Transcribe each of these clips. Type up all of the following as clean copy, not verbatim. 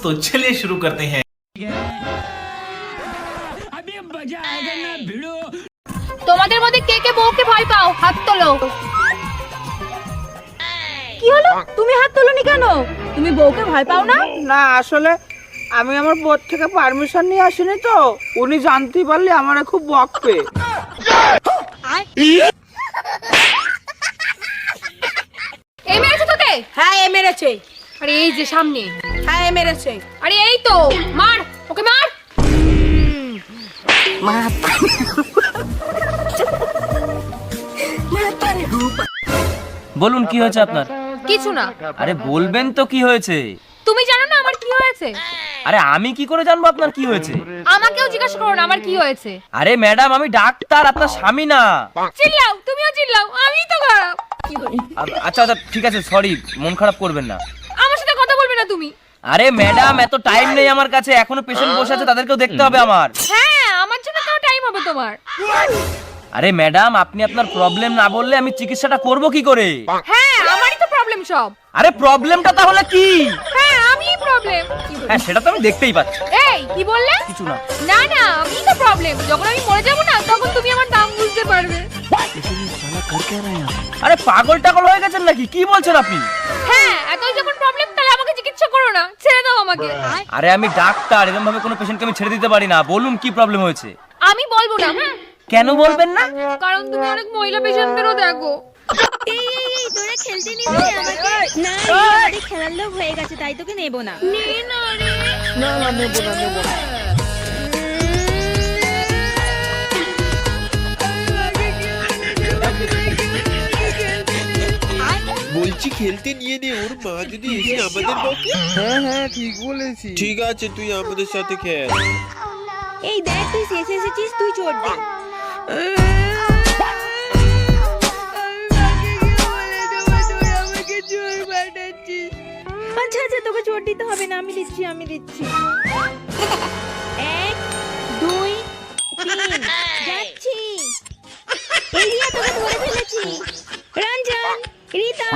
तो चलिए शुरू करते हैं। তোমাদের মধ্যে কে কে বউকে ভয় পাও হাত তোলো। কি হলো তুমি হাত তোলোনি কেন? তুমি বউকে ভয় পাও না? না আসলে আমি আমার বোর্ড থেকে পারমিশন নিয়ে আসিনি তো, উনি জানতে পারলে আমারে খুব বকবে। এই মেরেছে তোকে? হ্যাঁ এ মেরেছে। আরে এই যে সামনে। হ্যাঁ এ মেরেছে। আরে এই তো মার, ওকে মার। বলুন কি হয়েছে আপনার? কিছু না। আরে বলবেন তো কি হয়েছে? তুমি জানো না আমার কি হয়েছে? আরে আমি কি করে জানবো আপনার কি হয়েছে? আমাকেও জিজ্ঞাসা করো না আমার কি হয়েছে। আরে ম্যাডাম আমি ডাক্তার, আপনার স্বামী না। চিল্লাও, তুমিও চিল্লাও, আমিই তো খারাপ। আচ্ছা আচ্ছা ঠিক আছে, সরি, মন খারাপ করবেন না। আমার সাথে কথা বলবে না তুমি। আরে ম্যাডাম এত টাইম নেই আমার কাছে, এখনো পেশেন্ট বসে আছে, তাদেরকেও দেখতে হবে আমার। হ্যাঁ আমার জন্য তো টাইম হবে তোমার। আরে ম্যাডাম আপনি আপনার প্রবলেম না বললে আমি চিকিৎসাটা করব কি করে? হ্যাঁ আমারই তো প্রবলেম সব। আরে প্রবলেমটা তাহলে কি? হ্যাঁ আমিই প্রবলেম। হ্যাঁ সেটা তো আমি দেখতেই পাচ্ছি। এই কি বললে? কিছু না। না না আমিই তো প্রবলেম। যখন আমি মরে যাব না তখন তুমি আমার দাম বুঝতে পারবে। আরে পাগল টাগল হয়ে গেছেন নাকি? কি বলছেন আপনি? হ্যাঁ এতই যখন প্রবলেম তাহলে আমাকে চিকিৎসা করো না, ছেড়ে দাও আমাকে। আরে আমি ডাক্তার, এরকম ভাবে কোনো পেশেন্টকে আমি ছেড়ে দিতে পারি না। বলুন কি প্রবলেম হয়েছে? আমি বলবো না। হ্যাঁ কেন বলবেন না? কারণ তুমি অনেক মহিলা পেশেন্টদেরও দেখো। এই তোরা খেলতে নিবি আমাকে? না আমাদের খেলার লোক হয়ে গেছে তাই তোকে নেব না। নে না রে। না না নেবো না নেবো না। বলছি খেলতে নিয়ে নে, ওর মা যদি এসে আমাদের বকে। হ্যাঁ হ্যাঁ ঠিক বলেছিস। ঠিক আছে তুই আমাদের সাথে খেল। এই দেখ তুই শেষে এসেছিস, তুই চোর দে। আচ্ছা আচ্ছা তোকে চোর দিতে হবে না, আমি দিচ্ছি। 1 2 3 যাচ্ছি। এরিয়া তোকে ধরে ফেলেছি। রঞ্জন, রিতা,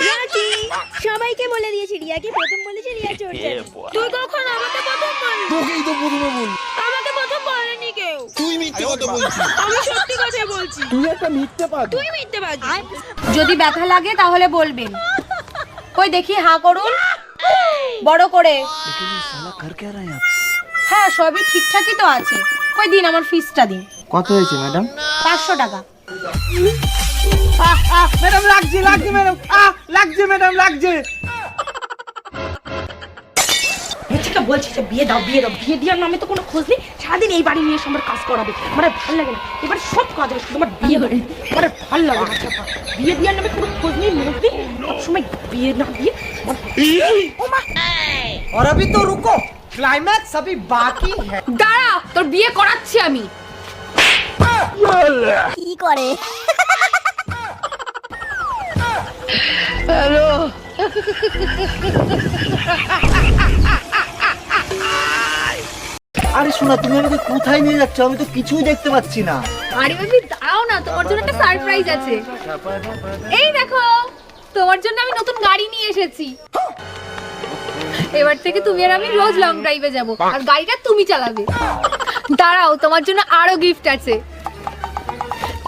রাকি সবাইকে বলে দিয়েছি। রিয়াকে প্রথম বলেছি, রিয়া চোর জানে। তুই কখন আমাকে প্রথম বললি? তোকেই তো প্রথমে বল। আমাকে প্রথম বলেনি কেউ। তুই মিথ্যে কথা বলছিস। আমি সত্যি কথা বলছি। তুই একটা মিথ্যে পাগল। তুই মিথ্যে বাজি। যদি ব্যথা লাগে তাহলে বলবেন। কই দেখি হা করুন বড় করে। হ্যাঁ সবই ঠিকঠাকই তো আছে। কই দিন আমার ফিসটা দিন। কত হয়েছে ম্যাডাম? 500 টাকা। ম্যাডাম লাগছে ম্যাডাম, লাগছে ম্যাডাম লাগছে। বলছি যে বিয়ে দাও বিয়ে দেওয়ার নামে তো কোনো খোঁজ নেই। সারাদিন এই বাড়ি নিয়ে এসে আমার কাজ করাবে, আমার আর ভালো লাগে না। এবার সব কাজ হবে, শুধু আমার বিয়ে হবে, আমার আর ভালো লাগে না। বিয়ে দেওয়ার নামে কোনো খোঁজ নেই, মুরব্বি সবসময় বিয়ে না দিয়ে। और अभी तो रुको, क्लाइमैक्स अभी बाकी है। দাঁড়া তোর বিয়ে করাচ্ছি আমি। কি করে? আরে শোনা, তুমি আমাকে কোথায় নিয়ে যাচ্ছ? আমি তো কিছুই দেখতে পাচ্ছি না। আরে বেবি দাঁড়াও না, তোমার জন্য একটা সারপ্রাইজ আছে। এই দেখো তোমার জন্য আমি নতুন গাড়ি নিয়ে এসেছি। এবার থেকে তুমি আর আমি রোজ লং ড্রাইভে যাব, আর গাড়িটা তুমি চালাবে। দাঁড়াও তোমার জন্য আরো গিফট আছে।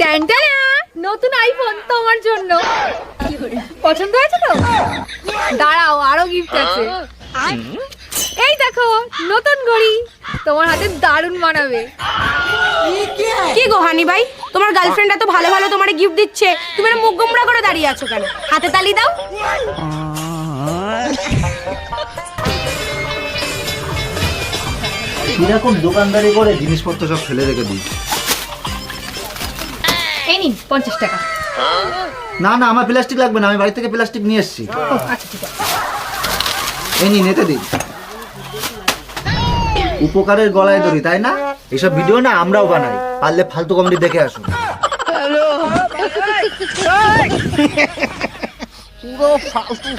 ট্যান্টানা, নতুন আইফোন তোমার জন্য। পছন্দ হয়েছে তো? দাঁড়াও আরো গিফট আছে। এই দেখো নতুন ঘড়ি, তোমার হাতে দারুণ মানাবে। কি গো হানি ভাই, তোমার গার্লফ্রেন্ড এত ভালো ভালো তোমারে গিফট দিচ্ছে, তুমি না মুখ গোমড়া করে দাঁড়িয়ে আছো কেন? হাতে তালি দাও। এরকম দোকানদারি করে জিনিসপত্র সব ফেলে রেখে দিই। এই নিন 50 টাকা। না না আমার প্লাস্টিক লাগবে না, আমি বাড়ি থেকে প্লাস্টিক নিয়ে এসেছি। আচ্ছা ঠিক আছে। এই নিন, এতে দিন। উপকারের গলায় দড়ি, তাই না? এইসব ভিডিও না আমরাও বানাই, পারলে ফালতু কমেডি দেখে আসুন। পুরো ফালতু।